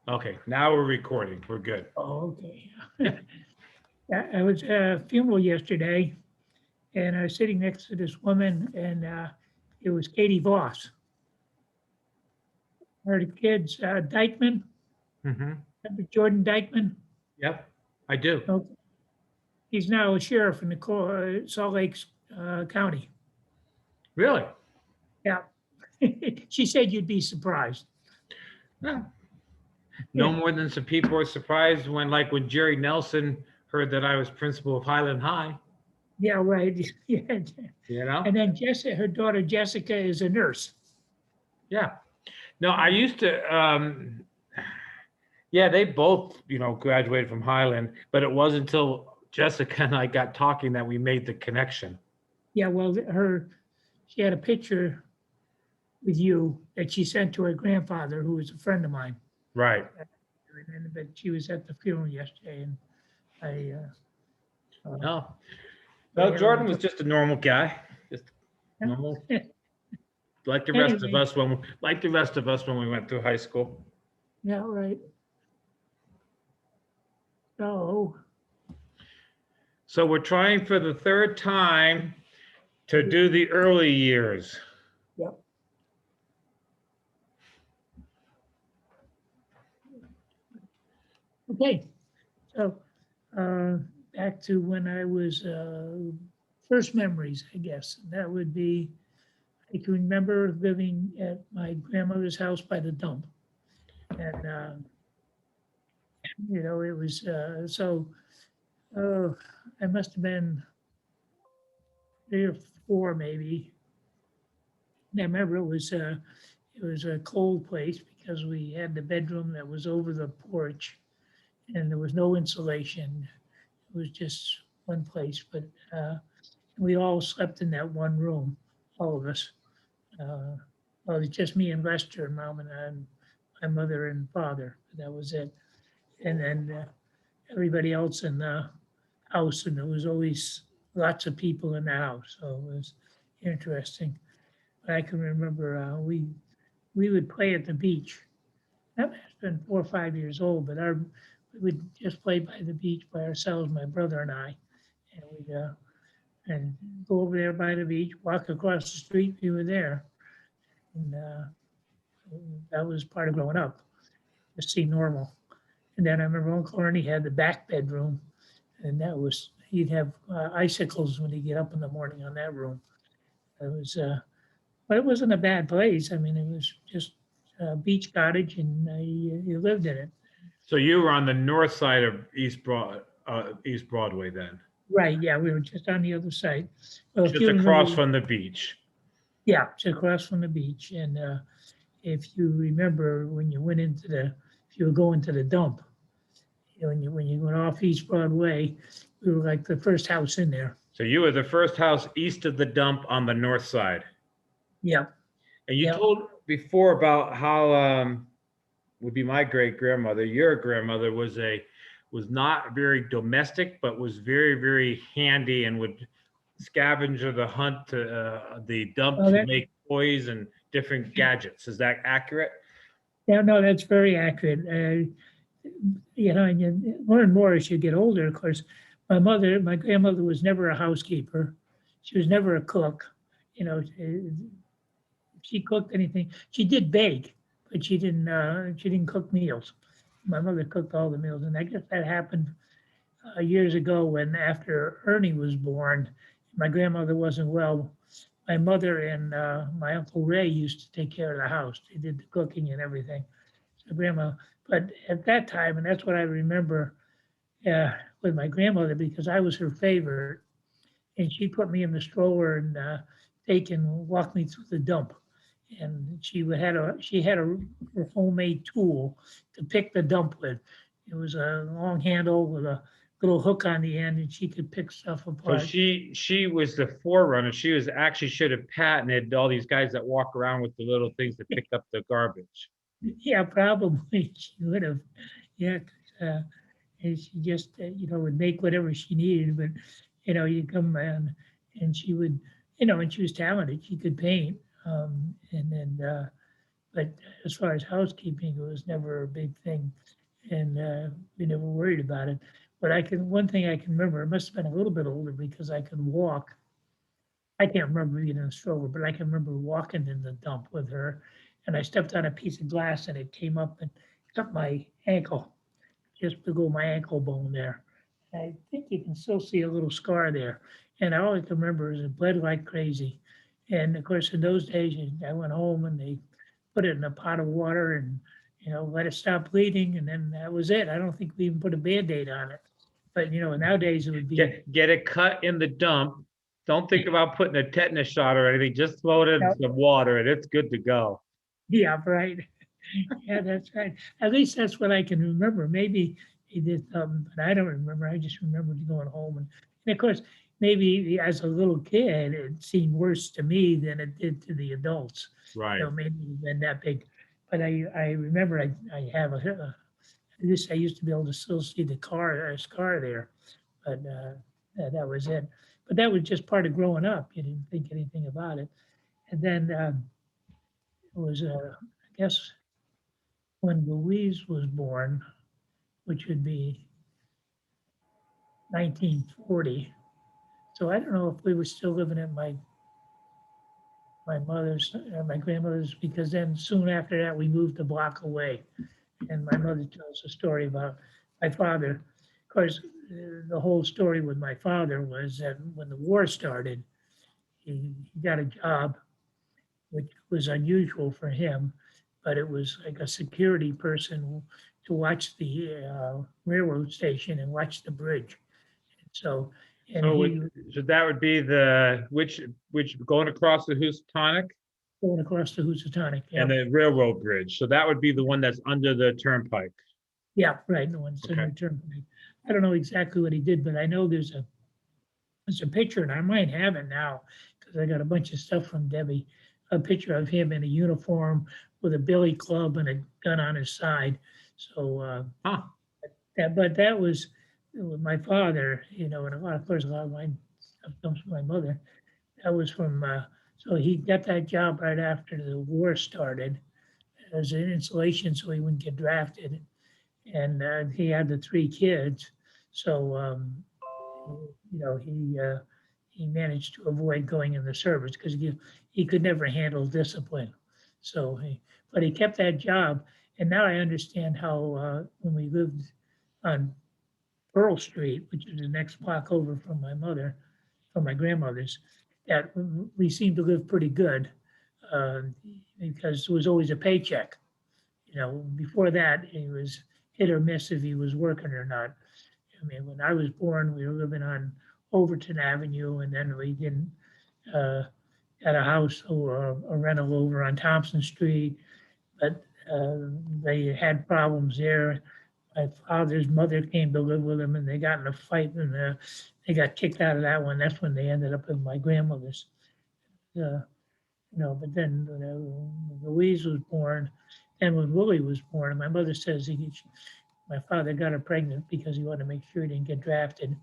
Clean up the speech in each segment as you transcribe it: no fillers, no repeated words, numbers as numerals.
Okay, now we're recording. We're good. Oh, okay. I was at a funeral yesterday, and I was sitting next to this woman, and it was Katie Voss. Her kids, Dykeman, Hmm. remember Jordan Dykeman? Yep, I do. Oh, he's now a sheriff in the Salt Lake County. Really? Yeah. She said you'd be surprised. Yeah. No Yeah, more than some people were surprised when Jerry Nelson heard that I was principal of Highland High. yeah, right. Yeah. You know? And then Jessica, her daughter Jessica is a nurse. Yeah. No, I used to. Yeah, they both, graduated from Highland, but it wasn't until Jessica and I got talking that we made the connection. Yeah, well, she had a picture with you that she sent to her grandfather, who was a friend of mine. Right. But she was at the funeral yesterday, and I, No, we no, had a little Jordan was just a normal guy, just normal, like the rest of anyway. us when we went through high school. Yeah, right. So, So we're trying for the third time to do the early years. yep. Okay. So, uh, back to when I was first memories, I guess. That would be I can remember living at my grandmother's house by the dump, and it was so. Uh, I must have been 3 or 4, maybe. And I remember it was a cold place because we had the bedroom that was over the porch, and there was no insulation. It was just one place, but we all slept in that one room, all of us. Uh, well, it was just me and Lester, and mom and my mother and father. That was it. And then everybody else in the house, and there was always lots of people in the house, so it was interesting. But I can remember we would play at the beach. That must have been 4 or 5 years old, but we would just play by the beach by ourselves, my brother and I, and we'd and go over there by the beach, walk across the street. We were there, and that was part of growing up. Just seemed normal. And then I remember Uncle Ernie had the back bedroom, and that was he'd have icicles when he'd get up in the morning on that room. It was, but it wasn't a bad place. I mean, it was just a beach cottage, and you lived in it. So you were on the north side of East Broadway then, Right? Yeah, we were just on the other side. Well, if just you across remember, from the beach. yeah, just across from the beach. And if you remember when you went if you were going to the dump, when you went off East Broadway, we were like the first house in there. So you were the first house east of the dump on the north side. Yeah, And you yeah. told before about how would be my great grandmother. Your grandmother was not very domestic, but was very very handy and would scavenge or the hunt the dump Oh, to that make toys and different gadgets. Is that accurate? yeah, no, that's very accurate. And you learn more as you get older. Of course, my grandmother was never a housekeeper. She was never a cook. You know, she cooked anything. She did bake, but she didn't cook meals. My mother cooked all the meals, and I guess that happened years ago when after Ernie was born, my grandmother wasn't well. My mother and my uncle Ray used to take care of the house. They did the cooking and everything. So grandma, but at that time, and that's what I remember with my grandmother because I was her favorite, and she put me in the stroller and take and walk me through the dump. And she had a her homemade tool to pick the dump with. It was a long handle with a little hook on the end, and she could pick stuff So apart. she was the forerunner. She was actually should have patented all these guys that walk around with the little things to pick up the garbage. Yeah, probably she would have. Yeah, and she just would make whatever she needed. But you come and she would and she was talented. She could paint, and then But as far as housekeeping, it was never a big thing, and we never worried about it. But one thing I can remember, I must have been a little bit older because I could walk. I can't remember being in a stroller, but I can remember walking in the dump with her, and I stepped on a piece of glass and it came up and cut my ankle, just below my ankle bone there. I think you can still see a little scar there. And all I can remember is it bled like crazy. And of course, in those days, I went home and they put it in a pot of water and, let it stop bleeding. And then that was it. I don't think we even put a Band-Aid on it. But, nowadays it would be, Get it cut in the dump. Don't think about putting a tetanus shot or anything. Just throw it in some water and it's good to go. yeah, right. Yeah, that's right. At least that's what I can remember. Maybe he did something, but I don't remember. I just remember going home. And of course, maybe as a little kid, it seemed worse to me than it did to the adults. Right. Maybe it been that big. But I remember I have I used to be able to still see the scar there, but that was it. But that was just part of growing up. You didn't think anything about it. And then it was, I guess, when Louise was born, which would be 1940. So I don't know if we were still living at my grandmother's, because then soon after that we moved a block away. And my mother tells a story about my father. Of course, the whole story with my father was that when the war started, he got a job, which was unusual for him, but it was like a security person to watch the railroad station and watch the bridge. So, and So, he so that would be which going across the Housatonic going across the Housatonic. Yeah, and the railroad bridge. So that would be the one that's under the turnpike. yeah, right. The one's in Okay. return. I don't know exactly what he did, but I know there's a picture, and I might have it now because I got a bunch of stuff from Debbie. A picture of him in a uniform with a billy club and a gun on his side. So Huh. that was with my father, and of course, a lot of my stuff comes from my mother. That was from, so he got that job right after the war started as an insulation so he wouldn't get drafted. And he had the three kids. So, he managed to avoid going in the service because he could never handle discipline. But he kept that job. And now I understand how when we lived on Pearl Street, which is the next block over from my grandmother's, that we seemed to live pretty good uh, because there was always a paycheck. Before that, it was hit or miss if he was working or not. I mean, when I was born, we were living on Overton Avenue, and then we didn't uh, got a house or a rental over on Thompson Street, but they had problems there. My father's mother came to live with him, and they got in a fight, and they got kicked out of that one. That's when they ended up in my grandmother's. Uh, but then Louise was born, and when Willie was born, my mother says my father got her pregnant because he wanted to make sure he didn't get drafted.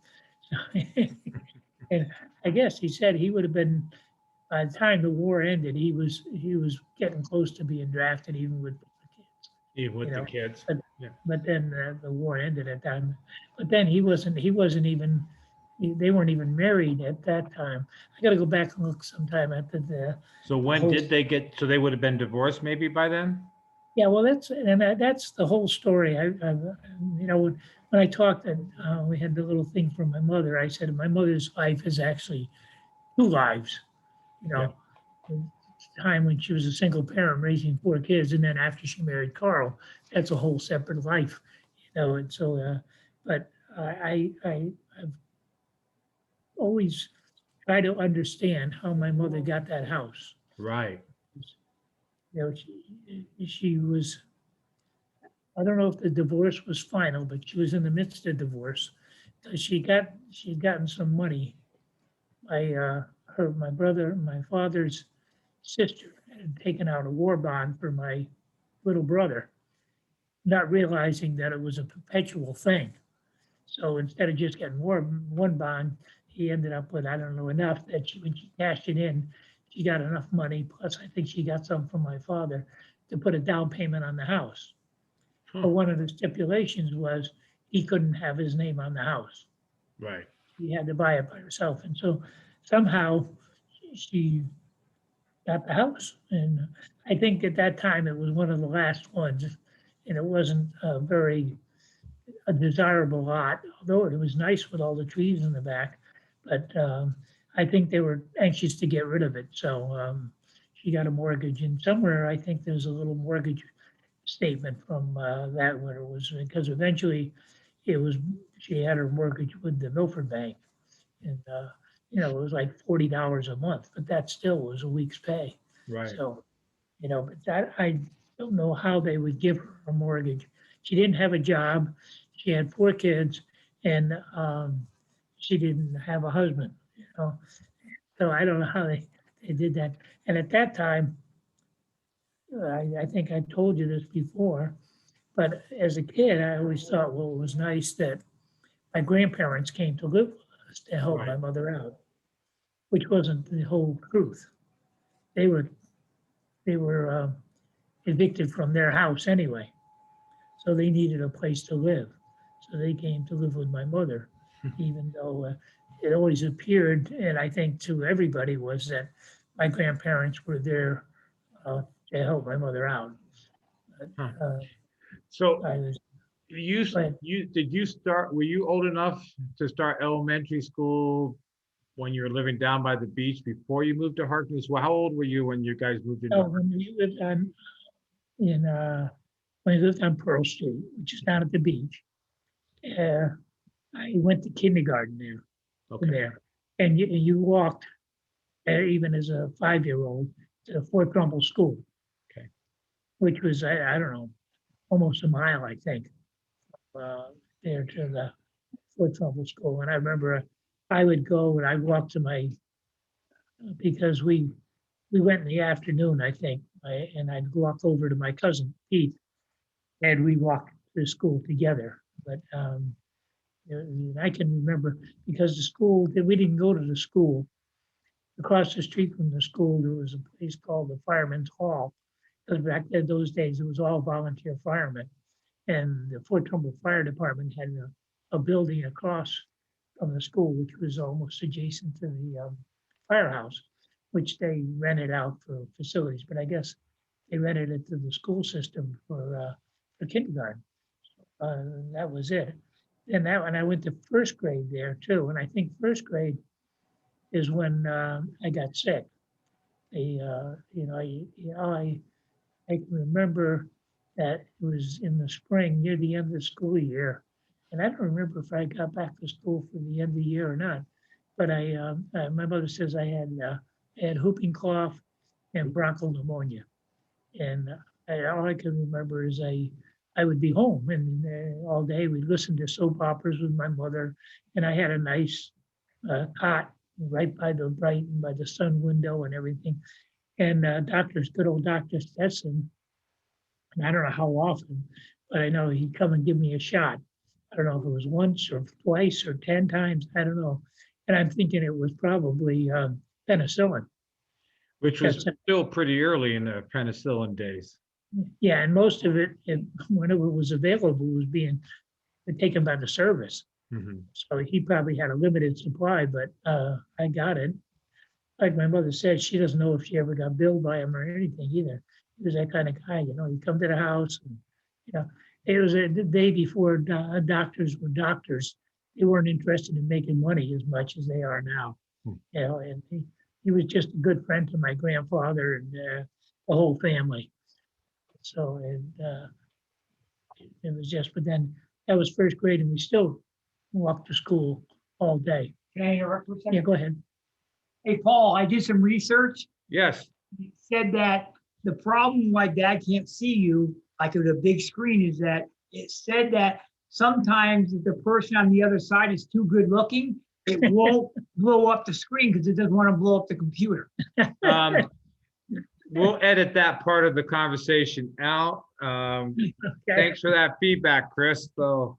And I guess he said he would have been, by the time the war ended, he was getting close to being drafted, even with the kids. Even with the kids. But, Yeah. but then the war ended at that time. But then he wasn't even. They weren't even married at that time. I got to go back and look sometime at the. So when did they get? So they would have been divorced maybe by then. Yeah, well, that's the whole story. When I talked, and we had the little thing from my mother. I said my mother's life is actually two lives. You know, the time when she was a single parent raising four kids, and then after she married Carl, that's a whole separate life. And so, but I've always tried to understand how my mother got that house. Right. She was, I don't know if the divorce was final, but she was in the midst of divorce. She'd gotten some money. My brother, my father's sister had taken out a war bond for my little brother, not realizing that it was a perpetual thing. So instead of just getting one bond, he ended up with, I don't know, enough that when she cashed it in, she got enough money. Plus, I think she got some from my father to put a down payment on the house. Huh. But one of the stipulations was he couldn't have his name on the house. Right. He had to buy it by herself. And so somehow she got the house. And I think at that time it was one of the last ones. And it wasn't a desirable lot, although it was nice with all the trees in the back. But I think they were anxious to get rid of it. So she got a mortgage. And somewhere I think there's a little mortgage statement from that where it was, because eventually it was, she had her mortgage with the Milford Bank. And, it was like $40 a month, but that still was a week's pay. Right. So, but that, I don't know how they would give her a mortgage. She didn't have a job. She had 4 kids and she didn't have a husband. So I don't know how they did that. And at that time, I think I told you this before, but as a kid, I always thought, well, it was nice that my grandparents came to live with us to help my Right. mother out, which wasn't the whole truth. They were evicted from their house anyway, so they needed a place to live. So they came to live with my mother, even though it always appeared, and I think to everybody, was that my grandparents were there to help my mother out. But, Huh. So I was, you but did you start? Were you old enough to start elementary school when you were living down by the beach before you moved to Harkness? Well, how old were you when you guys moved into? when we lived in when we lived on Pearl Street, which is down at the beach, uh, I went to kindergarten there. Okay. There, and you walked even as a 5-year-old to Fort Trumbull School. Okay. Which was I don't know, almost a mile, I think, there to the Fort Trumbull School. And I remember I would go and I'd walk to my, because we went in the afternoon, I think, and I'd walk over to my cousin Pete, and we walked to school together. But I can remember, because the school, we didn't go to the school. Across the street from the school, there was a place called the Fireman's Hall. Because back in those days, it was all volunteer firemen. And the Fort Trumbull Fire Department had a building across from the school, which was almost adjacent to the firehouse, which they rented out for facilities. But I guess they rented it to the school system for kindergarten. That was it. And I went to first grade there too. And I think first grade is when I got sick. I can remember that it was in the spring near the end of the school year. And I don't remember if I got back to school for the end of the year or not. But my mother says I had whooping cough and bronchial pneumonia. And all I can remember is I would be home and all day we'd listen to soap operas with my mother. And I had a nice cot right by the sun window and everything. And good old Dr. Stetson, and I don't know how often, but I know he'd come and give me a shot. I don't know if it was once or twice or 10 times, I don't know. And I'm thinking it was probably penicillin. Which was still pretty early in the penicillin days. Yeah, and most of it, whenever it was available, was being taken by the service. Mm-hmm. So he probably had a limited supply, but I got it. Like my mother said, she doesn't know if she ever got billed by him or anything either. He was that kind of guy, he'd come to the house and, it was the day before doctors were doctors. They weren't interested in making money as much as they are now. And he was just a good friend to my grandfather and the whole family. So, it was just, but then that was first grade and we still walked to school all day. Can I interrupt for a second? Yeah, go ahead. Hey, Paul, I did some research. Yes. It said that the problem why Dad can't see you, like with a big screen, is that it said that sometimes if the person on the other side is too good looking, it won't blow up the screen because it doesn't want to blow up the computer. We'll edit that part of the conversation out. Okay. Thanks for that feedback, Chris. So,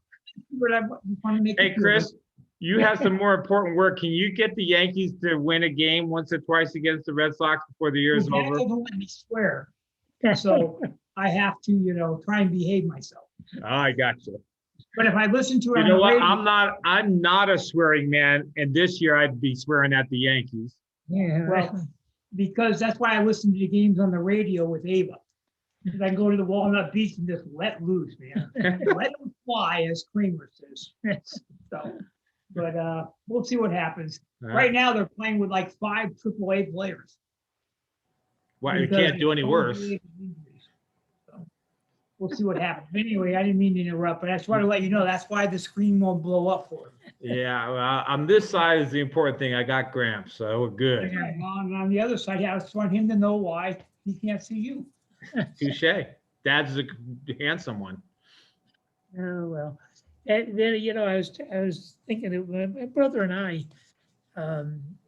But I want to make hey, it Chris, you have some more important work. Can you get the Yankees to win a game once or twice against the Red Sox before the year is Dad over? doesn't let me swear. So I have to, try and behave myself. I got you. But if I listen to it You on know the what? radio, I'm not a swearing man, and this year I'd be swearing at the Yankees. Yeah, well, because that's why I listen to the games on the radio with Ava. Because I go to the Walnut Beach and just let loose, man. Let them fly, as Kramer says. So, but we'll see what happens. Right now, they're playing with like 5 AAA players. Well, you because can't do any of worse. COVID injuries. So, we'll see what happens. Anyway, I didn't mean to interrupt, but I just want to let you know, that's why the screen won't blow up for him. Yeah, well, on this side is the important thing. I got Gramps, so we're good. And on the other side, I just want him to know why he can't see you. Touche. Dad's a handsome one. oh, well. And then, I was thinking of my brother and I,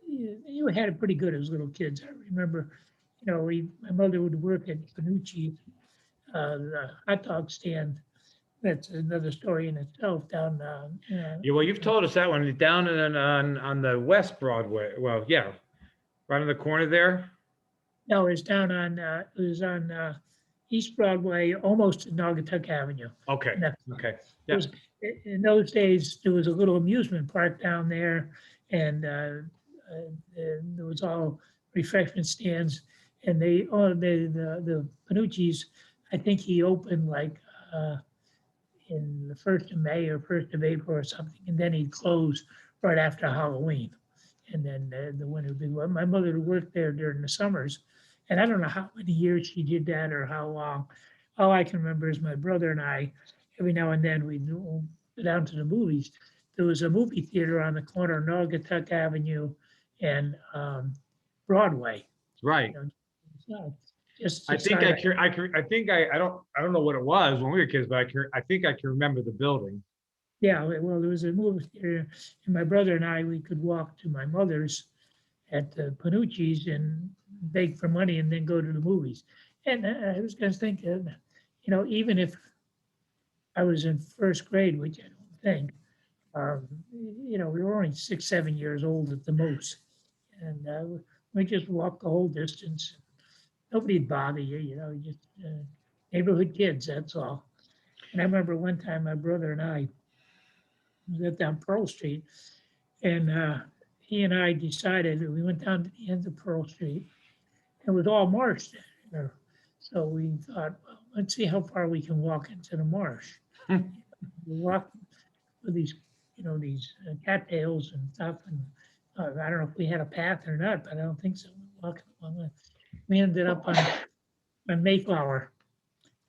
you had it pretty good as little kids. I remember, my mother would work at Panucci, the hot dog stand. That's another story in itself down, Yeah, well, you've told us that one down on the West Broadway. Well, yeah, right on the corner there. no, it's down on, it was on East Broadway, almost to Naugatuck Avenue. Okay. And that- Okay. it Yeah. was- In those days, there was a little amusement park down there, and there was all refreshment stands. And the Panucci's, I think he opened like in the 1st of May or 1st of April or something, and then he'd close right after Halloween. And then the winter would be, well, my mother worked there during the summers, and I don't know how many years she did that or how long. All I can remember is my brother and I, every now and then we'd go down to the movies. There was a movie theater on the corner of Naugatuck Avenue and Broadway. Right. So just I think I decide- can. I think I don't know what it was when we were kids, but I think I can remember the building. Yeah, well, there was a movie theater, and my brother and I, we could walk to my mother's at the Panucci's and beg for money and then go to the movies. And I was just thinking, even if I was in 1st grade, which I don't think, we were only 6, 7 years old at the most. And we just walked the whole distance. Nobody'd bother you, just neighborhood kids, that's all. And I remember one time my brother and I lived down Pearl Street, and he and I decided that we went down to the end of Pearl Street. It was all marsh there. So we thought, well, let's see how far we can walk into the marsh. We walked with these, these cattails and stuff. And I don't know if we had a path or not, but I don't think so. Walking along, we ended up on Mayflower,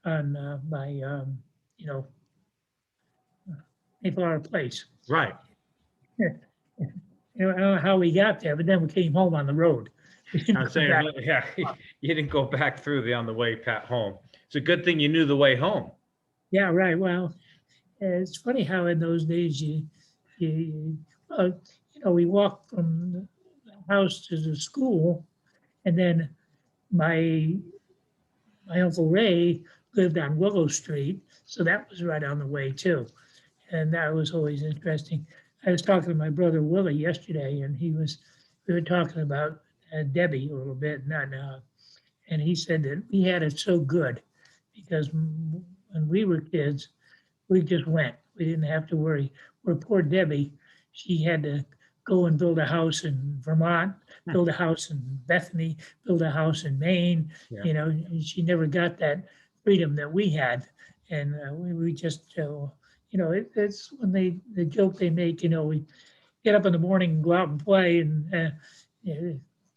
on by Mayflower Place. Right. I don't know how we got there, but then we came home on the road. We didn't I'm go saying, back. yeah, you didn't go back through on the way home. It's a good thing you knew the way home. Yeah, right. Well, it's funny how in those days we walked from the house to the school, and then my Uncle Ray lived on Willow Street, so that was right on the way too. And that was always interesting. I was talking to my brother Willie yesterday, and we were talking about Debbie a little bit, and he said that we had it so good because when we were kids, we just went. We didn't have to worry. Where poor Debbie, she had to go and build a house in Vermont, build a house in Bethany, build a house in Maine. Yeah. And she never got that freedom that we had. And we just, it's when the joke they make, we get up in the morning and go out and play and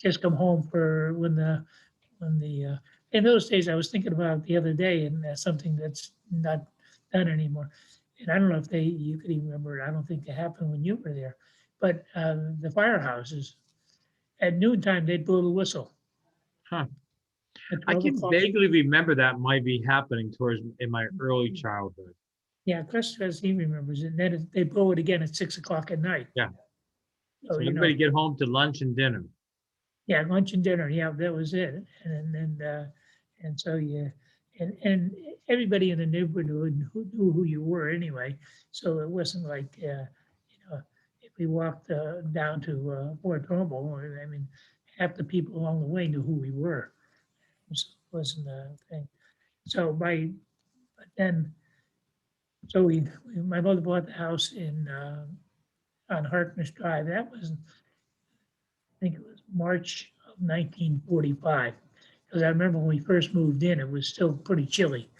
just come home for when the in those days, I was thinking about it the other day, and something that's not done anymore. And I don't know if you could even remember it. I don't think it happened when you were there, but the firehouses at noontime they'd blow the whistle. Huh. At I 12 can o'clock. vaguely remember that might be happening in my early childhood. Yeah, Chris says he remembers it. And then they blow it again at 6 o'clock at night. Yeah. So, So everybody get home to lunch and dinner. yeah, lunch and dinner. Yeah, that was it. And so and everybody in the neighborhood who knew who you were anyway. So it wasn't like if we walked down to Fort Trumbull, I mean, half the people along the way knew who we were. So wasn't a thing. So but then, so my mother bought the house on Harkness Drive. That was, I think it was March of 1945. Because I remember when we first moved in, it was still pretty chilly.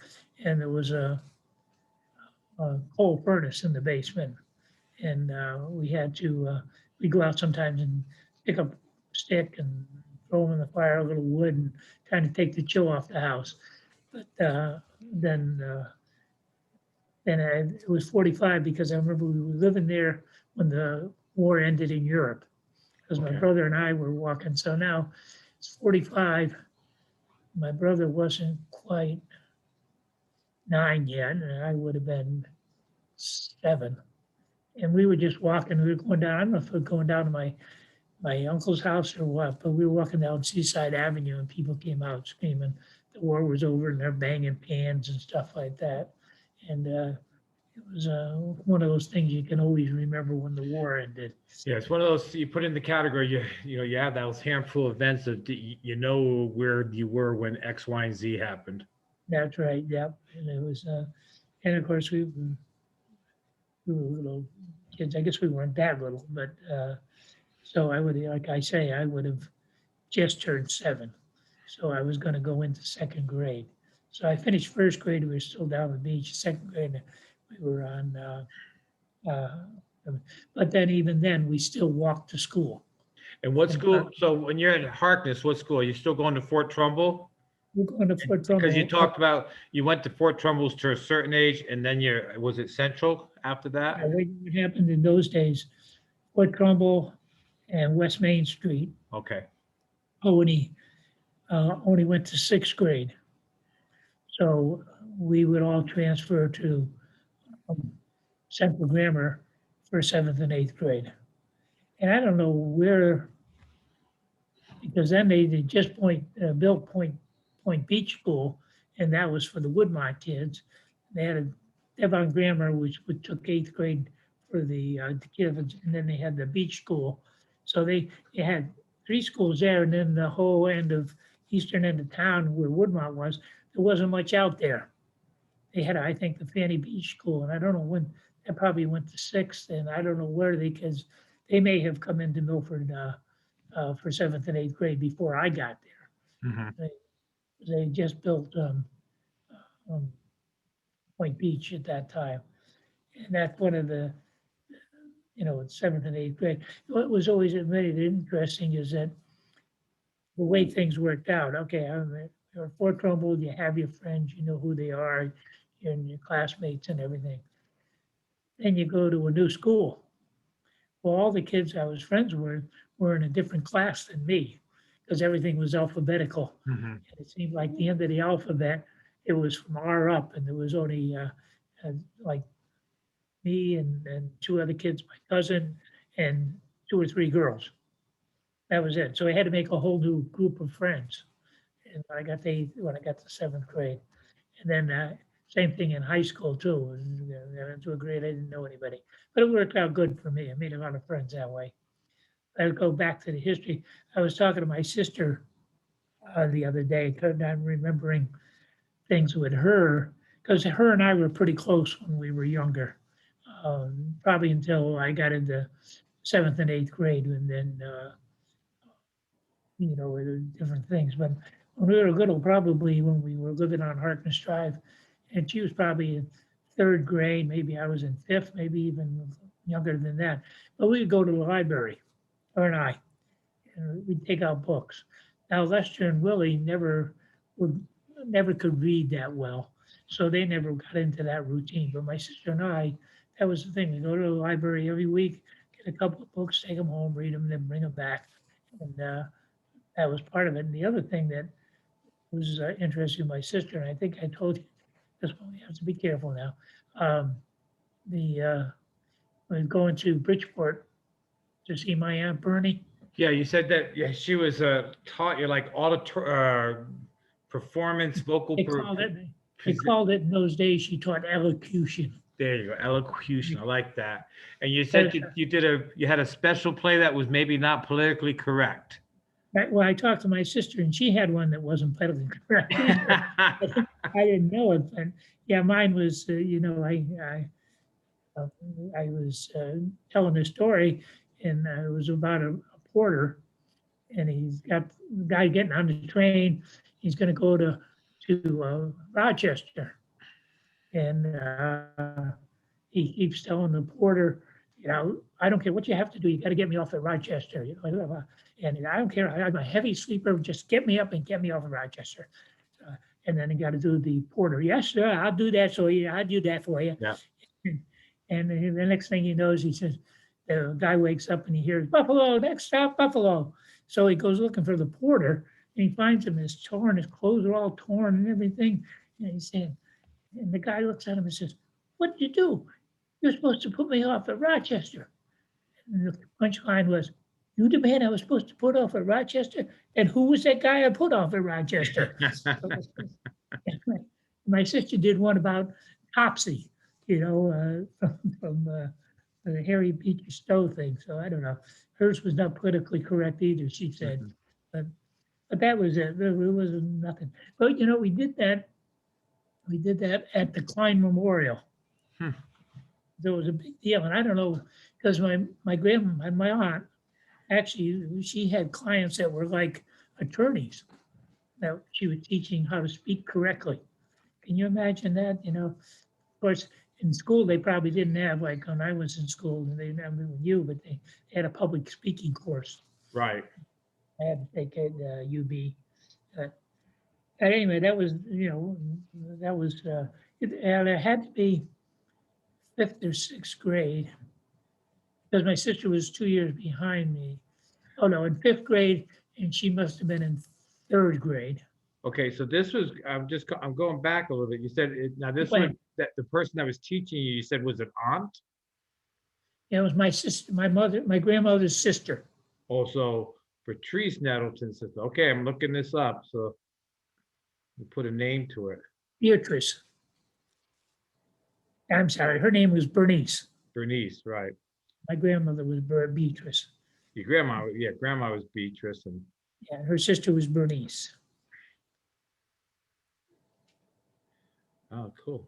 And there was a coal furnace in the basement. And we had to, we go out sometimes and pick up a stick and throw in the fire, a little wood, and kind of take the chill off the house. But then it was 45 because I remember we were living there when the war ended in Europe. Because my Okay. brother and I were walking. So now it's 45. My brother wasn't quite 9 yet, and I would have been 7. And we were just walking. We were going down. I don't know if we were going down to my uncle's house or what, but we were walking down Seaside Avenue, and people came out screaming the war was over, and they're banging pans and stuff like that. And it was one of those things you can always remember when the war ended. Yeah, it's one of those you put in the category. You have those handful of events that you know where you were when X, Y, and Z happened. That's right. Yep. And it was, and of course we were little kids. I guess we weren't that little, but so I would, like I say, I would have just turned 7. So I was going to go into 2nd grade. So I finished 1st grade. We were still down the beach. 2nd grade, we were on. But then even then, we still walked to school. And what And school? So when you're at Harkness, what school? Are you still going to Fort Trumbull? We're going to Fort Trumbull. Because you talked about you went to Fort Trumbull's to a certain age, and then was it Central after that? What happened in those days, Fort Trumbull and West Main Street, Okay. only went to 6th grade. So we would all transfer to Central Grammar for 7th and 8th grade. And I don't know where, because then they just built Point Beach School, and that was for the Woodmont kids. They had a Devon Grammar, which took 8th grade for the kids, and then they had the beach school. So they had 3 schools there, and then the whole eastern end of town where Woodmont was, there wasn't much out there. They had, I think, the Fanny Beach School, and I don't know when, that probably went to 6th, and I don't know where because they may have come into Milford for 7th and 8th grade before I got there. Mhm. They just built Point Beach at that time. And that's one of the, 7th and 8th grade. What was always very interesting is that the way things worked out. Okay, you're at Fort Trumbull, you have your friends, you know who they are, your classmates and everything. Then you go to a new school. Well, all the kids I was friends with were in a different class than me because everything was alphabetical. Mhm. And it seemed like the end of the alphabet, it was from R up, and there was only like me and 2 other kids, my cousin, and 2 or 3 girls. That was it. So I had to make a whole new group of friends. And when I got to 7th grade, and then same thing in high school too. Got into a grade, I didn't know anybody, but it worked out good for me. I made a lot of friends that way. I'll go back to the history. I was talking to my sister the other day, and I'm remembering things with her because her and I were pretty close when we were younger. Probably until I got into 7th and 8th grade, and then different things. But when we were little, probably when we were living on Harkness Drive, and she was probably in 3rd grade, maybe I was in 5th, maybe even younger than that. But we'd go to the library, her and I, and we'd take out books. Now Lester and Willie never could read that well, so they never got into that routine. But my sister and I, that was the thing. We go to the library every week, get a couple of books, take them home, read them, then bring them back, and that was part of it. And the other thing that was interesting to my sister, and I think I told you this one, we have to be careful now. When going to Bridgeport to see my Aunt Bernie. Yeah, you said that she was taught you like performance, vocal. They called it in those days, she taught elocution. There you go, elocution. I like that. And you said you had a special play that was maybe not politically correct. Right, well, I talked to my sister and she had one that wasn't politically correct either. I didn't know it, but yeah, mine was, uh, I was telling a story and it was about a porter and he's got the guy getting on the train. He's going to go to Rochester, and he keeps telling the porter, I don't care what you have to do. You got to get me off at Rochester. And I don't care. I'm a heavy sleeper. Just get me up and get me off of Rochester. And then he got to do the porter. Yes, sir. I'll do that. So yeah, I'll do that for you. Yeah. And the next thing he knows, he says, the guy wakes up and he hears Buffalo, next stop, Buffalo. So he goes looking for the porter and he finds him, his clothes are all torn and everything. And he's saying, and the guy looks at him and says, what did you do? You're supposed to put me off at Rochester. And the punchline was, you the man I was supposed to put off at Rochester? And who was that guy I put off at Rochester? My sister did one about Topsy, from the Harry Beecher Stowe thing. So I don't know. Hers was not politically correct either, she said. Mhm. But that was it. There was nothing. But we did that. We did that at the Klein Memorial. Hmm. There was a big deal, and I don't know because my grandma and my aunt actually she had clients that were like attorneys that she was teaching how to speak correctly. Can you imagine that? Of course, in school they probably didn't have like when I was in school. They didn't have it with you, but they had a public speaking course. Right. I had to take at UB. But anyway, that was and it had to be 5th or 6th grade because my sister was 2 years behind me. Oh no, in 5th grade, and she must have been in 3rd grade. Okay, so this was, I'm going back a little bit. You said, now this Go one, ahead. that the person that was teaching you, you said was an aunt? It was my sister, my grandmother's sister. Also, Patrice Nettleton's sister. Okay, I'm looking this up, so we put a name to it. Beatrice. I'm sorry, her name was Bernice. Bernice, right. My grandmother was Beatrice. Your grandma was Beatrice, and Yeah, her sister was Bernice. oh, cool.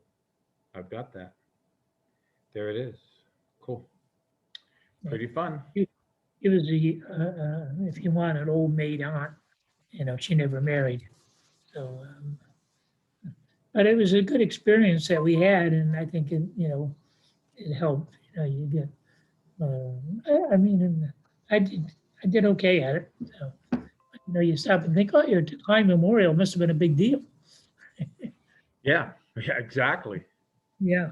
I've got that. There it is. Cool. Pretty fun. It was if you want, an old maid aunt. She never married. So, but it was a good experience that we had, and I think it helped. You get. I mean, and I did okay at it. So, you stop and think, oh, your Klein Memorial must have been a big deal. Yeah, exactly. Yeah.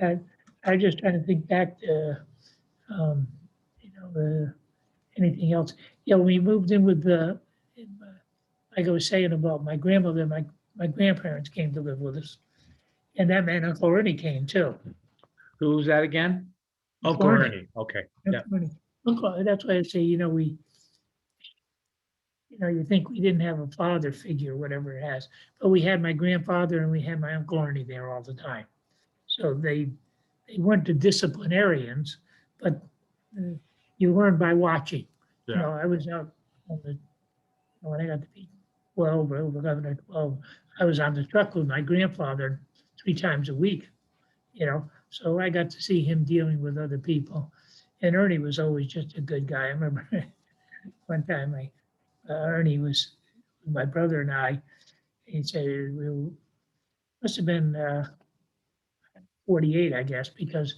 I just trying to think back to, anything else. Yeah, when we moved in with like I was saying about my grandmother, my grandparents came to live with us, and that meant Uncle Ernie came too. Who's that again? Uncle Ernie. Okay. Yeah. Uncle Ernie. That's why I say, you think we didn't have a father figure, whatever it has, but we had my grandfather and we had my Uncle Ernie there all the time. So they weren't the disciplinarians, but you learn by watching. Yeah. I was out when I got to be 12 or 11 or 12, I was on the truck with my grandfather 3 times a week, so I got to see him dealing with other people. And Ernie was always just a good guy. I remember one time Ernie was with my brother and I, he said, we must have been 48, I guess, because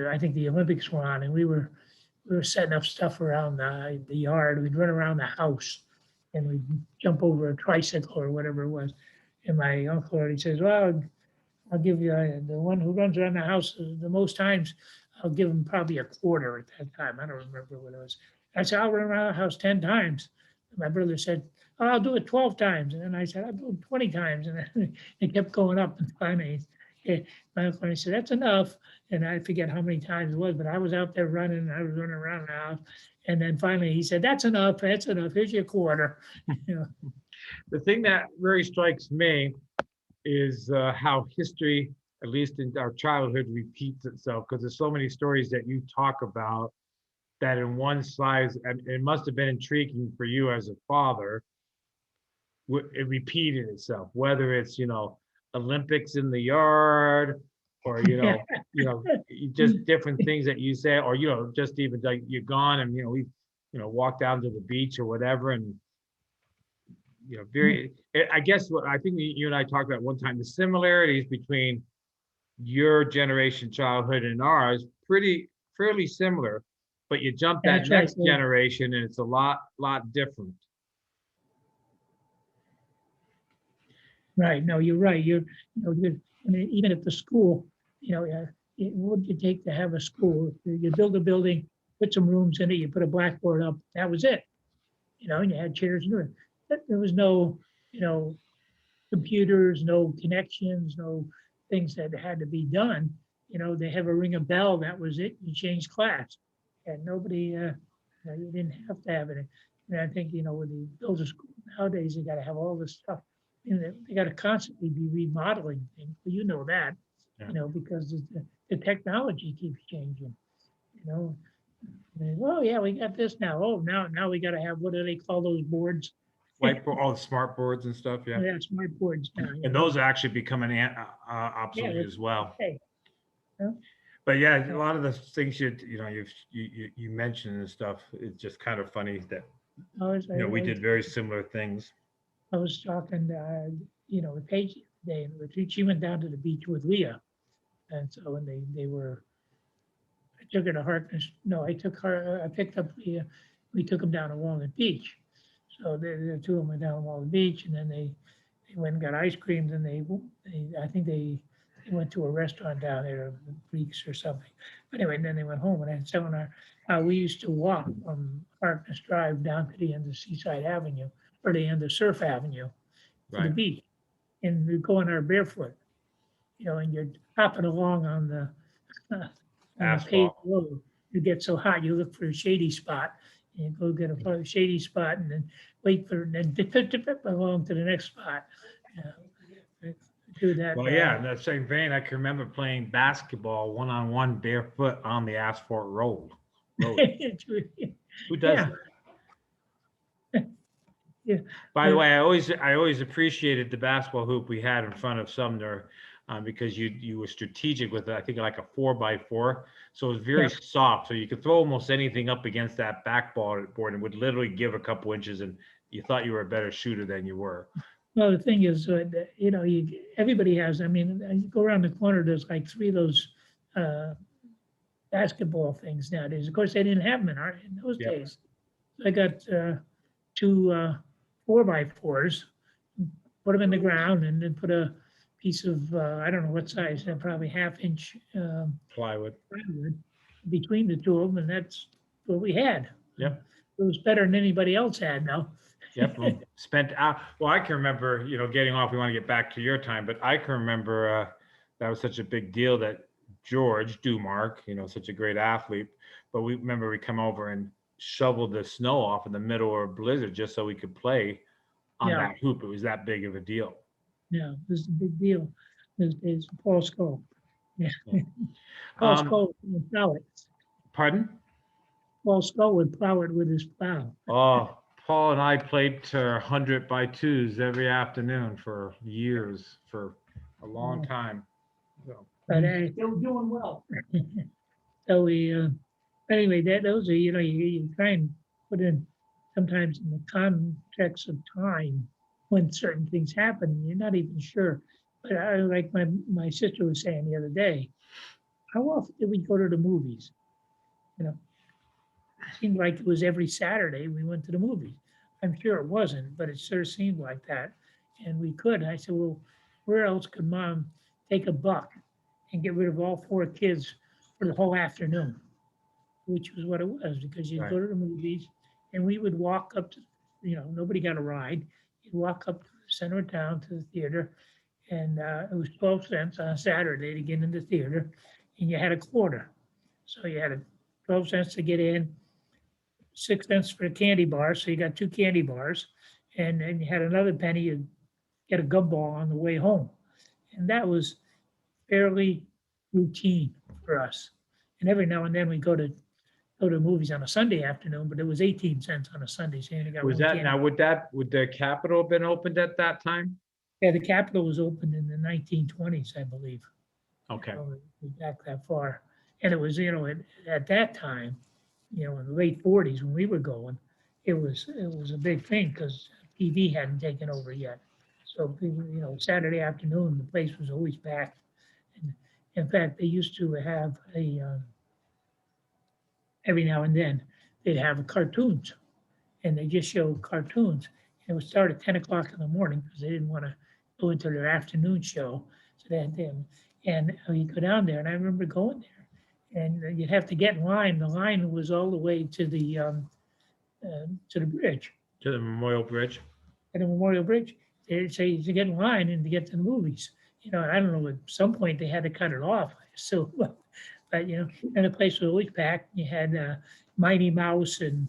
I think the Olympics were on and we were setting up stuff around the yard. We'd run around the house and we'd jump over a tricycle or whatever it was. And my uncle already says, well, I'll give you the one who runs around the house the most times, I'll give him probably a quarter at that time. I don't remember what it was. I said, I'll run around the house 10 times. And my brother said, oh, I'll do it 12 times. And then I said, I'll do it 20 times. And then it kept going up. And finally, my uncle said, that's enough. And I forget how many times it was, but I was out there running. I was running around the house. And then finally he said, that's enough. That's enough. Here's your quarter. The thing that really strikes me is how history, at least in our childhood, repeats itself, because there's so many stories that you talk about that in one size, and it must have been intriguing for you as a father, it repeated itself, whether it's, Olympics in the yard, or, just different things that you say, or, just even like you're gone and, we, walk down to the beach or whatever. And, I guess what I think you and I talked about one time, the similarities between your generation childhood and ours, fairly similar, but you jump that That's right. next generation and it's a lot different. Right. No, you're right. I mean, even at the school, what would you take to have a school? You build a building, put some rooms in it, you put a blackboard up, that was it. And you had chairs. There was no, computers, no connections, no things that had to be done. They have a ring a bell, that was it. You changed class. And nobody, you didn't have to have it. And I think, when you build a school nowadays, you got to have all this stuff. They got to constantly be remodeling things. Well, you know that, Yeah. because the technology keeps changing. Oh yeah, we got this now. Oh, now we got to have, what do they call those boards? Whiteboard, all the smart boards and stuff, yeah. Yeah, smart boards now. And those are actually becoming obsolete Yeah, as well. okay. Yeah. But yeah, a lot of the things you mentioned and stuff, it's just kind of funny that, we did very similar things. I was talking, with Paige today, and she went down to the beach with Leah. And so when I took her to Harkness, no, I picked up Leah, we took them down to Walnut Beach. So the two of them went down to Walnut Beach, and then they went and got ice creams, and I think they went to a restaurant down there, the Greeks or something. But anyway, and then they went home, and I had seminar. We used to walk from Harkness Drive down to the end of Seaside Avenue, or the end of Surf Avenue, to the Right. beach, and we go in our barefoot, and you're hopping along on the paved Asphalt. road. You get so hot, you look for a shady spot, and you go get a shady spot, and then wait for, and then dip along to the next spot. Do that. Well, yeah, in that same vein, I can remember playing basketball one-on-one barefoot on the asphalt road. Who does Yeah. that? Yeah. By the way, I always appreciated the basketball hoop we had in front of Sumner, because you were strategic with it. I think like a 4x4, so it was very soft, so you could throw almost anything up against that backboard and would literally give a couple inches, and you thought you were a better shooter than you were. Well, the thing is, everybody has. I mean, you go around the corner, there's like 3 of those basketball things nowadays. Of course, they didn't have them in those Yep. days. I got 2 4x4s, put them in the ground, and then put a piece of I don't know what size, probably 1/2 inch Plywood. plywood between the 2 of them, and that's what we had. Yep. It was better than anybody else had now. Yep. Spent out. Well, I can remember, getting off. We want to get back to your time, but I can remember that was such a big deal that George Dumark, such a great athlete, but we come over and shoveled the snow off in the middle of a blizzard just so we could play on that hoop. It was that big of a deal. Yeah, this is a big deal. There's Paul Skull. Yeah. Paul Skull would plow it. Pardon? Paul Skull would plow it with his plow. Oh, Paul and I played 100x2s every afternoon for years, for a long time. So. But They were doing well. so anyway, those are, you try and put in sometimes in the context of time when certain things happen, you're not even sure. But like my sister was saying the other day, how often did we go to the movies? It seemed like it was every Saturday we went to the movies. I'm sure it wasn't, but it sure seemed like that. And we could. I said, well, where else could Mom take $1 and get rid of all 4 kids for the whole afternoon? Which was what it was, because you'd go to the movies and we would walk up to, nobody got a ride. You'd walk up to the center of town to the theater, and it was 12 cents on a Saturday to get in the theater, and you had a quarter. So you had 12 cents to get in, 6 cents for a candy bar, so you got 2 candy bars, and then you had another penny, you'd get a gumball on the way home. And that was fairly routine for us. And every now and then we go to go to movies on a Sunday afternoon, but it was 18 cents on a Sunday, so you only got Was one that, candy. now would the Capitol have been opened at that time? Yeah, the Capitol was opened in the 1920s, I believe. Okay, Back that far. And it was, at that time, in the late 40s when we were going, it was a big thing because TV hadn't taken over yet. So people, Saturday afternoon, the place was always packed. And in fact, they used to have every now and then, they'd have cartoons and they just show cartoons. And it would start at 10 o'clock in the morning because they didn't want to go into their afternoon show. So they had them. And you go down there, and I remember going there, and you'd have to get in line. The line was all the way to the bridge, to the Memorial Bridge. at the Memorial Bridge. They'd say to get in line and to get to the movies. And I don't know, at some point they had to cut it off. So, but and the place was always packed. You had Mighty Mouse and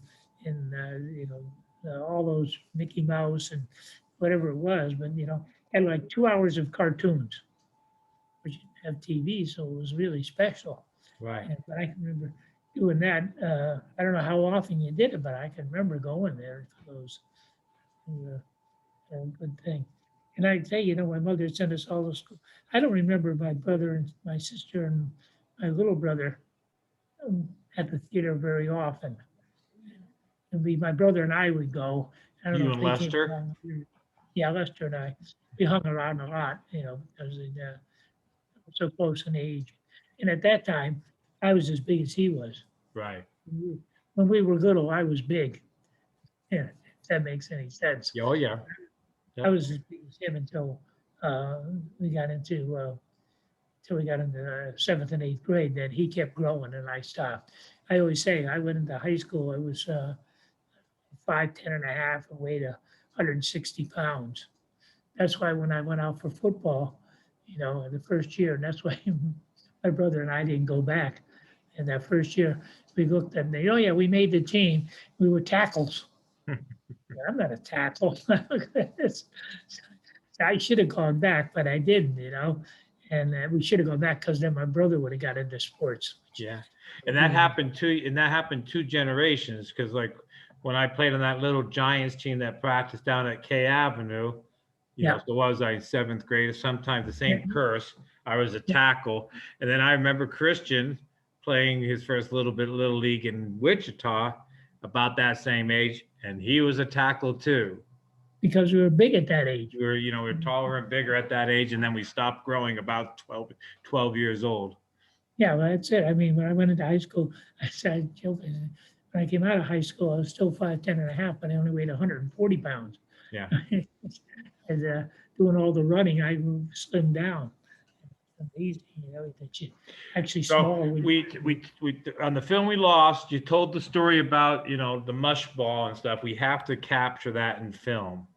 all those Mickey Mouse and whatever it was. But had like 2 hours of cartoons, which didn't have TV, so it was really special. Right. But I can remember doing that. I don't know how often you did it, but I can remember going there for those. A good thing. And I'd say, my mother sent us all to school. I don't remember my brother and my sister and my little brother at the theater very often. It'd be my brother and I would go. I don't You know and if they came Lester? along. Yeah, Lester and I. We hung around a lot, because they were so close in age. And at that time, I was as big as he was. Right. When we were little, I was big. Yeah, if that makes any sense. Oh, yeah. I was as big as him until we got into seventh and eighth grade. Then he kept growing, and I stopped. I always say I went into high school. I was 5'10" and a half and weighed 160 pounds. That's why when I went out for football, the first year, and that's why my brother and I didn't go back. And that first year, we looked at me. Oh yeah, we made the team. We were tackles. I'm not a tackle. I should have gone back, but I didn't, and we should have gone back because then my brother would have got into sports. Yeah. And that happened two generations. Cause like when I played on that little Giants team that practiced down at K Avenue, Yeah. so I was like seventh grade or sometimes the same curse. I was a tackle. And then I remember Christian playing his first little league in Wichita about that same age. And he was a tackle too. Because we were big at that age. We were taller and bigger at that age. And then we stopped growing about 12 years old. Yeah, well, that's it. I mean, when I went into high school, I said, when I came out of high school, I was still 5'10" and a half, but I only weighed 140 pounds. Yeah. And doing all the running, I slimmed down. Amazing, that you actually So small. we on the film we lost, you told the story about, the mush ball and stuff. We have to capture that in film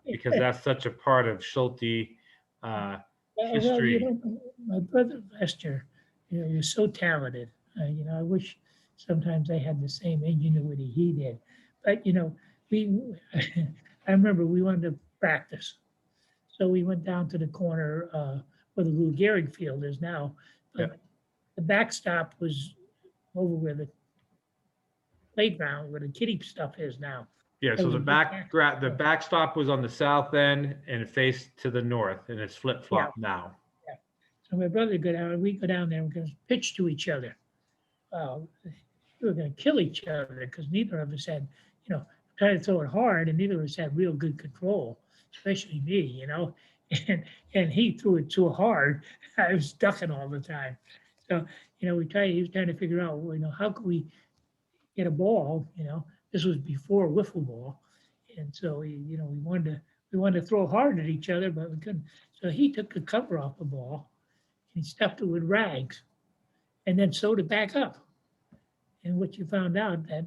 because that's such a part of Schulte history. Well, my brother Lester, was so talented. I wish sometimes I had the same ingenuity he did. But I remember we wanted to practice, so we went down to the corner where the Lou Gehrig field is now. But the backstop was over where the playground, where the kiddie stuff is now. Yeah, so the backstop was on the south end and it faced to the north, and it's flip-flop now. Yeah. So my brother would go down, and we go down there and we're going to pitch to each other. We were going to kill each other because neither of us had, tried to throw it hard, and neither of us had real good control, especially me, and he threw it too hard. I was ducking all the time. So, he was trying to figure out, how could we get a ball, this was before wiffle ball. And so we wanted to throw hard at each other, but we couldn't. So he took the cover off the ball and he stuffed it with rags and then sewed it back up. And what you found out that,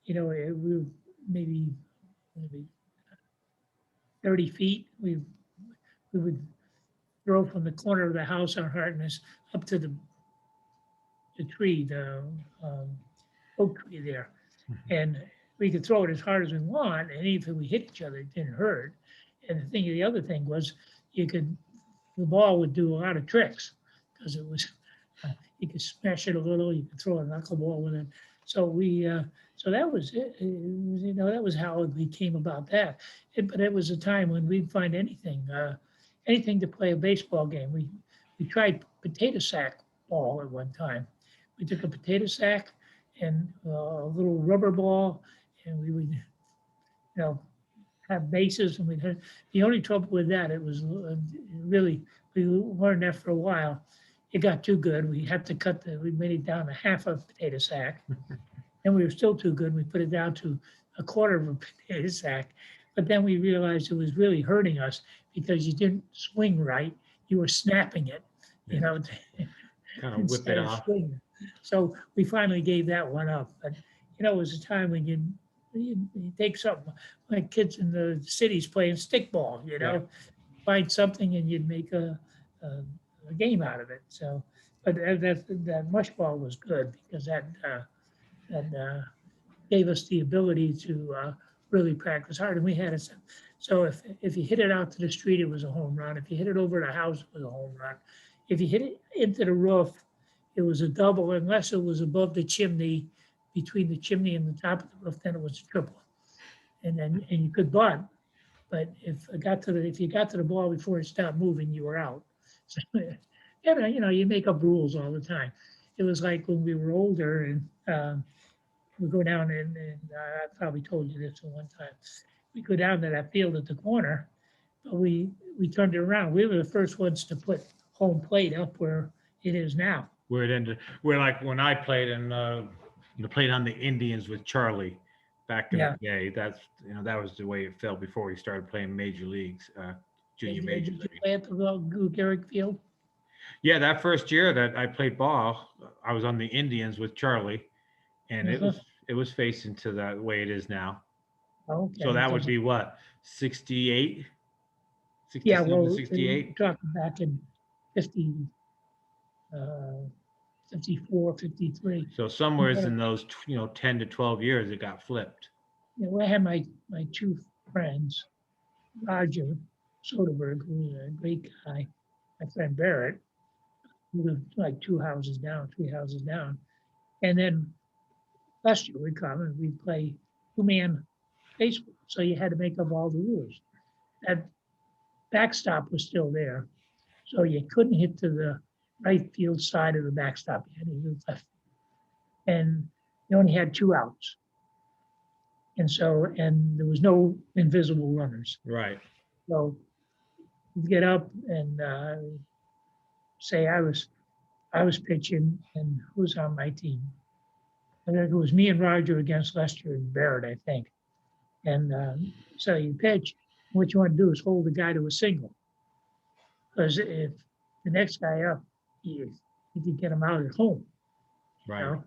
we were maybe 30 feet. We would throw from the corner of the house on Harkness up to the tree, the oak tree there. And we could throw it as hard as we want, and even if we hit each other, it didn't hurt. And the other thing was the ball would do a lot of tricks because it was You could smash it a little, you could throw a knuckleball with it. So so that was it. That was how we came about that. But it was a time when we'd find anything to play a baseball game. We tried potato sack ball at one time. We took a potato sack and a little rubber ball, and we would, have bases, and the only trouble with that, it was really, we learned that for a while. It got too good. We had to we made it down to half a potato sack. And we were still too good. We put it down to a quarter of a potato sack. But then we realized it was really hurting us because you didn't swing right. You were snapping it, Kind of whip instead it of off. swinging. So we finally gave that one up. But, it was a time when you take something like kids in the cities playing stickball, Yeah. find something and you'd make a game out of it. So, but that mush ball was good because that gave us the ability to really practice hard. And we had it. So if you hit it out to the street, it was a home run. If you hit it over the house, it was a home run. If you hit it into the roof, it was a double, unless it was above the chimney, between the chimney and the top of the roof, then it was a triple. And you could bunt, but if you got to the ball before it stopped moving, you were out. So, you make up rules all the time. It was like when we were older and we go down and I probably told you this at one time. We go down to that field at the corner, but we turned it around. We were the first ones to put home plate up where it is now. Where it ended, where like when I played and played on the Indians with Charlie back in Yeah. the day. That's that was the way it felt before we started playing major leagues, junior major Did you league. play at the Lou Gehrig Field? Yeah, that first year that I played ball, I was on the Indians with Charlie, and Uh-huh. it was facing to that way it is now. Okay. So that would be what, 68, Yeah, 67, well, 68. you're talking back in 50, 54, 53. So somewheres Yeah. in those 10 to 12 years it got flipped. I had my two friends, Roger Soderberg, who was a great guy, my friend Barrett, who lived like 2 houses down, 3 houses down. And then Lester would come and we'd play 2-man baseball. So you had to make up all the rules. That backstop was still there. So you couldn't hit to the right field side of the backstop. You had to hit left. And you only had 2 outs. And there was no invisible runners. Right. So you'd get up and say I was pitching and who's on my team. I think it was me and Roger against Lester and Barrett, I think. And so you pitch. What you want to do is hold the guy to a single. Because if the next guy up, you can get him out at home. Right.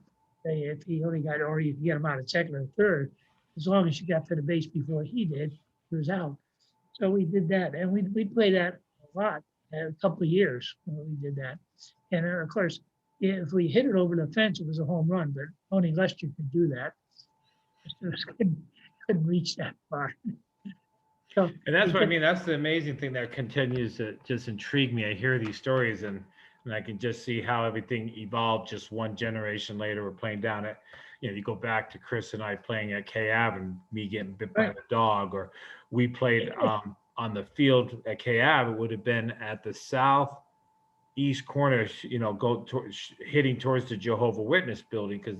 If he only got, or you can get him out at second or third, as long as you got to the base before he did, he was out. So we did that, and we played that a lot, a couple of years when we did that. And of course, if we hit it over the fence, it was a home run, but only Lester could do that. Lester couldn't reach that far. So, And that's what I mean. That's the amazing thing that continues to just intrigue me. I hear these stories and I can just see how everything evolved just one generation later. We're playing down at, you go back to Chris and I playing at K Ave and me getting bit by the dog, or we played on the field at K Ave. It would have been at the southeast corner, hitting towards the Jehovah Witness building, because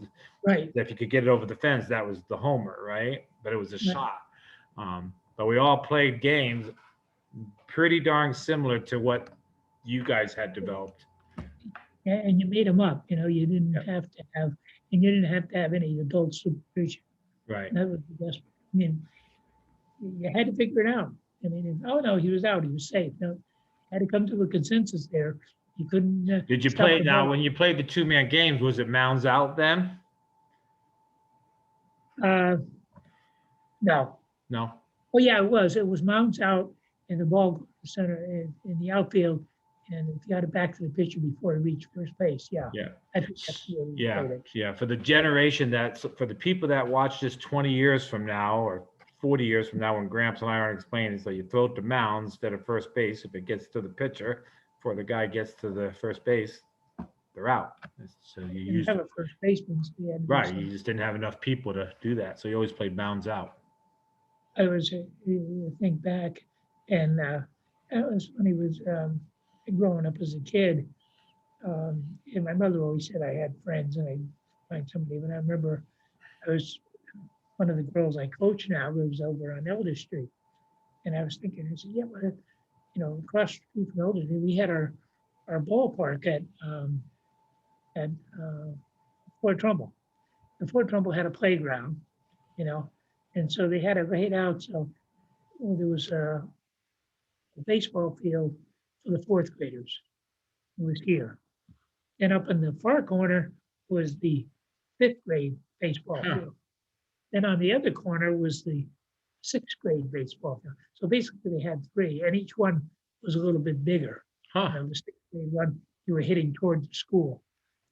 if you could get it over the fence, that was the homer, right? But it was a shot. But we all played games pretty darn similar to what you guys had developed. And you made them up, you didn't have to have, and you didn't have to have any adult supervision. Right. That was the best. I mean, you had to figure it out. I mean, oh no, he was out, he was safe. No, you had to come to a consensus there. You couldn't. Did you play now? When you played the 2-man games, was it mounds out then? No. No. Oh yeah, it was. It was mounds out in the ball center in the outfield, and if you got it back to the pitcher before he reached first base, yeah. I think that's really yeah. For the generation for the people that watch this 20 years from now or 40 years from now, when Gramps and I aren't explaining, so you throw it to mounds instead of first base if it gets to the pitcher before the guy gets to the first base, the they're out. So you Didn't used have a first baseman. So you had to do right. something. You just didn't have enough people to do that, so you always played bounds out. I was, think back, and it was when he was growing up as a kid. And my mother always said I had friends and I'd find somebody, but I remember I was, one of the girls I coach now lives over on Elder Street. And I was thinking, I said, yeah, well, across the street from Elder Street, we had our ballpark at Fort Trumbull. And Fort Trumbull had a playground, you know, and so they had it laid out. So there was a baseball field for the fourth graders. It was here. And up in the far corner was the fifth grade baseball Huh. field. Then on the other corner was the sixth grade baseball field. So basically they had three, and each one was a little bit bigger. Huh. The sixth grade one, you were hitting towards the school.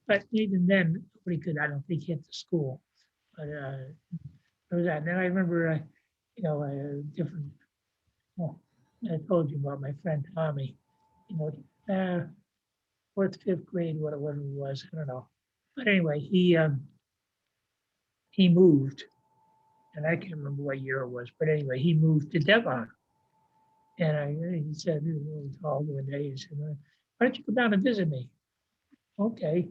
But even then, nobody could, I don't think, hit the school. But there was that. And then I remember, different, well, I told you about my friend Tommy, fourth, fifth grade, whatever it was, I don't know. But anyway, he moved, and I can't remember what year it was, but anyway, he moved to Devon. And he said, he was tall one day, he said, why don't you come down and visit me? Okay,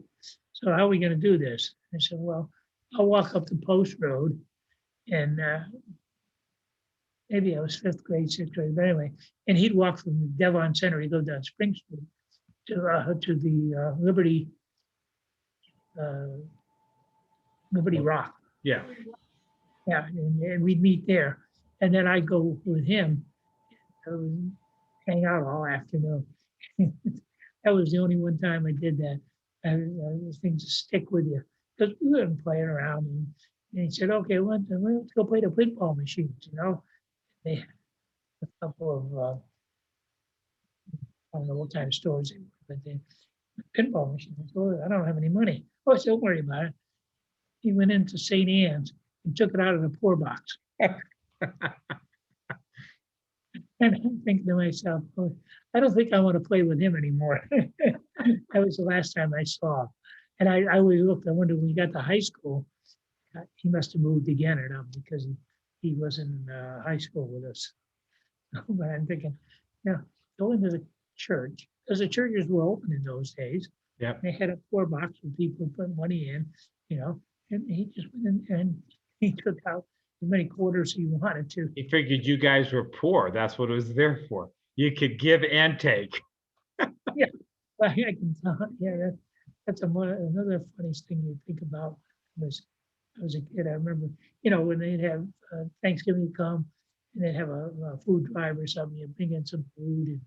so how are we gonna do this? I said, well, I'll walk up the post road, and maybe I was fifth grade, sixth grade, but anyway, and he'd walk from the Devon Center, he'd go down Spring Street to the Liberty Rock. Yeah. Yeah, and we'd meet there. And then I'd go with him, hang out all afternoon. That was the only one time I did that. Those things stick with you because we weren't playing around. And he said, okay, let's go play the pinball machines, They had a couple of, I don't know what kind of stores they were, but the pinball machines. I don't have any money. Oh, I said, don't worry about it. He went into St. Anne's and took it out of the poor box. And I'm thinking to myself, oh, I don't think I want to play with him anymore. That was the last time I saw him. And I always looked, I wondered when he got to high school, he must have moved again or not because he wasn't in high school with us. But I'm thinking, go into the church, because the churches were open in those days. Yeah. They had a poor box where people put money in, and he just went in and he took out as many quarters he wanted to. He figured you guys were poor. That's what it was there for. You could give and take. Yeah, well, I can tell. Yeah, that's another funniest thing you think about. Was I was a kid, I remember, when they'd have Thanksgiving come and they'd have a food drive or something, you bring in some food. And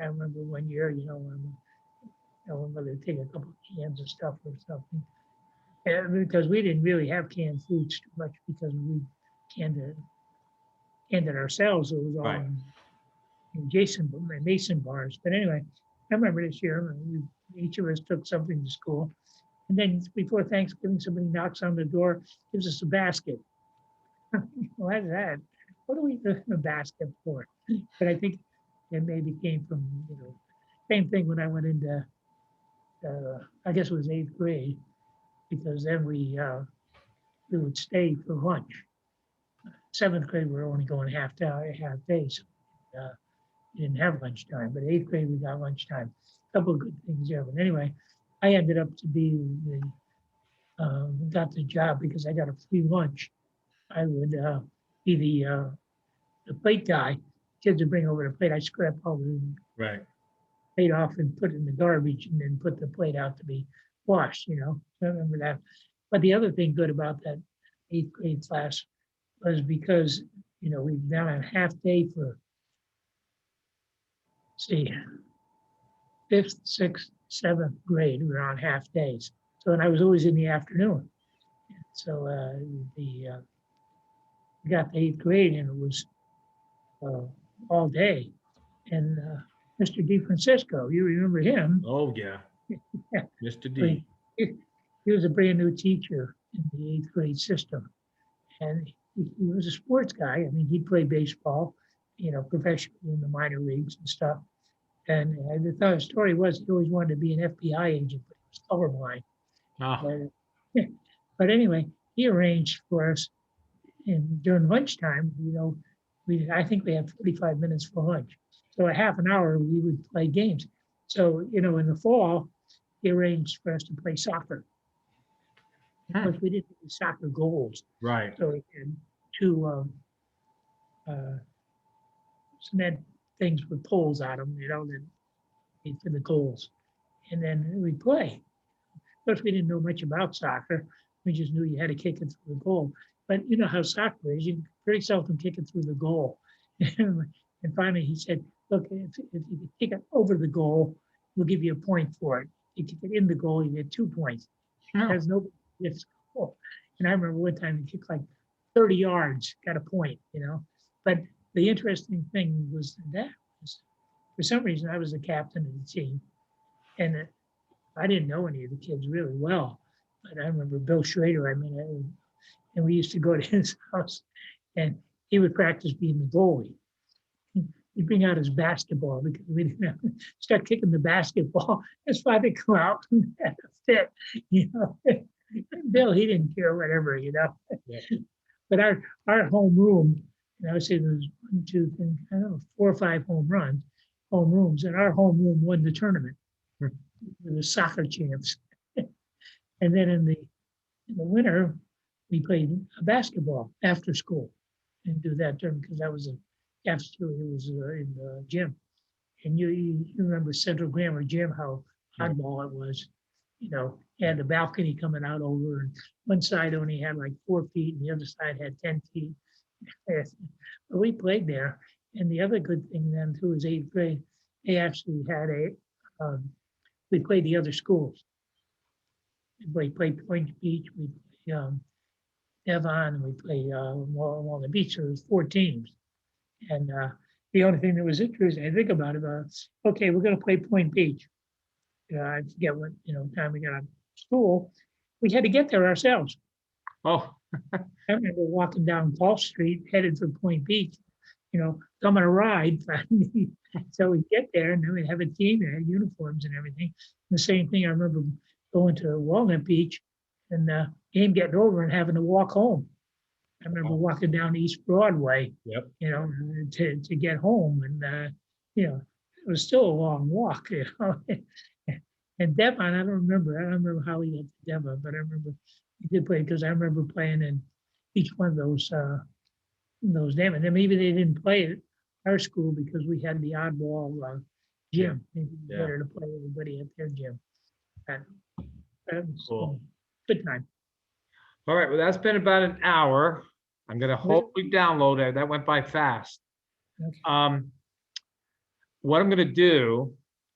I remember one year, when mother would take a couple of cans of stuff or something. And because we didn't really have canned foods too much because we canned it ourselves. It was all Right. in Mason bars. But anyway, I remember this year, each of us took something to school. And then before Thanksgiving, somebody knocks on the door, gives us a basket. What's that? What do we do in a basket for? But I think it maybe came from, same thing when I went into, I guess it was eighth grade, because then we would stay for lunch. Seventh grade, we were only going half days. We didn't have lunchtime, but eighth grade, we got lunchtime. A couple of good things there. But anyway, I ended up to be got the job because I got a free lunch. I would be the plate guy. Kids would bring over the plate. I scrap all the Right. plate off and put it in the garbage and then put the plate out to be washed, So I remember that. But the other thing good about that eighth grade class was because, we've done a half day for, fifth, sixth, seventh grade, we were on half days. So, and I was always in the afternoon. So we got to eighth grade and it was all day. And Mr. DeFrancisco, you remember him? Oh yeah. Yeah. Mr. But D. he was a brand new teacher in the eighth grade system. And he was a sports guy. I mean, he'd play baseball, professionally in the minor leagues and stuff. And I thought the story was he always wanted to be an FBI agent, but he was colorblind. Oh, But anyway, he arranged for us, and during lunchtime, I think we had 45 minutes for lunch. So a half an hour, we would play games. So, in the fall, he arranged for us to play soccer. Of course, we didn't do soccer goals. right. So we had two uh, cement things with poles on them, that for the goals. And then we play. Of course, we didn't know much about soccer. We just knew you had to kick it through the goal. But you know how soccer is, you pretty seldom kick it through the goal. And finally he said, look, if you can kick it over the goal, we'll give you a point for it. If you kick it in the goal, you get 2 points. Oh, Because nobody gets goal. And I remember one time he kicked like 30 yards, got a point. But the interesting thing was that was, for some reason, I was the captain of the team. And I didn't know any of the kids really well. But I remember Bill Schrader, and we used to go to his house and he would practice being the goalie. He'd bring out his basketball because we didn't have, start kicking the basketball. His father come out and had a fit, Bill, he didn't care, whatever. yeah. But our home room, and I would say there was 1, 2, 3, I don't know, 4 or 5 home rooms, and our home room won the tournament. Hmm. We were soccer champs. And then in the winter, we played basketball after school and do that during, because that was a cafeteria, it was in the gym. And you remember Central Grammar Gym, how oddball it was. You had the balcony coming out over, and one side only had like 4 feet and the other side had 10 feet. But we played there. And the other good thing then too is 8th grade, they actually had we played the other schools. We played Point Beach, we played Devon, we played along the beach. So there was 4 teams. And the only thing that was interesting, I think about it, okay, we're going to play Point Beach. I forget what time we got out of school. We had to get there ourselves. Oh, I remember walking down Paul Street, headed for Point Beach. Coming a ride. So we get there, and then we'd have a team that had uniforms and everything. The same thing, I remember going to Walnut Beach and game getting over and having to walk home. I remember walking down East Broadway, yep. To get home, and it was still a long walk, And Devon, I don't remember how we got to Devon, but I remember we did play, because I remember playing in each one of those games. And then maybe they didn't play at our school because we had the oddball gym. Maybe it was better to play everybody at their gym. Cool. Good time. All right. Well, that's been about an hour. I'm going to hopefully download it. That went by fast. Okay. What I'm going to do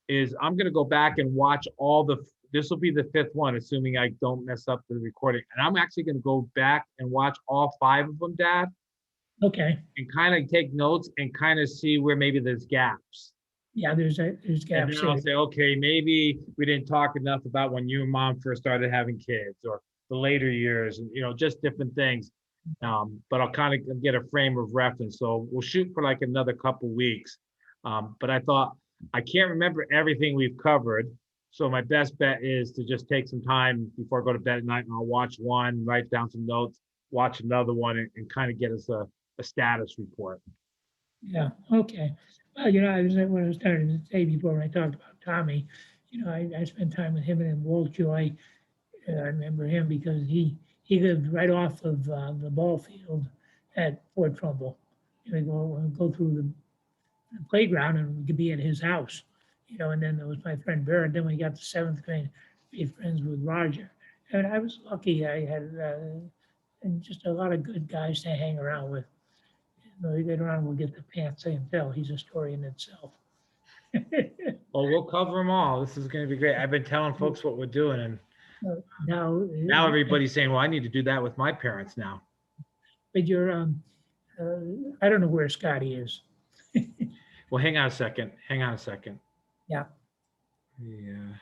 is I'm going to go back and watch this will be the 5th one, assuming I don't mess up the recording. And I'm actually going to go back and watch all 5 of them, Dad. Okay. And kind of take notes and kind of see where maybe there's gaps. Yeah, there's And gaps. then I'll say, okay, maybe we didn't talk enough about when you and Mom first started having kids, or the later years, and just different things. But I'll kind of get a frame of reference. So we'll shoot for like another couple weeks. But I thought, I can't remember everything we've covered. So my best bet is to just take some time before I go to bed at night, and I'll watch one, write down some notes, watch another one, and kind of get us a status report. Yeah, okay. Well, I was what I was starting to say before when I talked about Tommy. I spent time with him and Walt Joy. I remember him because he lived right off of the ball field at Fort Trumbull. We go through the playground and we could be at his house. And then there was my friend Barrett. Then we got to 7th grade, be friends with Roger. And I was lucky. I had and just a lot of good guys to hang around with. Later on, we'll get the pants and Phil. He's a story in itself. Well, we'll cover them all. This is going to be great. I've been telling folks what we're doing, and now everybody's saying, well, I need to do that with my parents now. But I don't know where Scotty is. Well, hang on a second. Yeah. Yeah.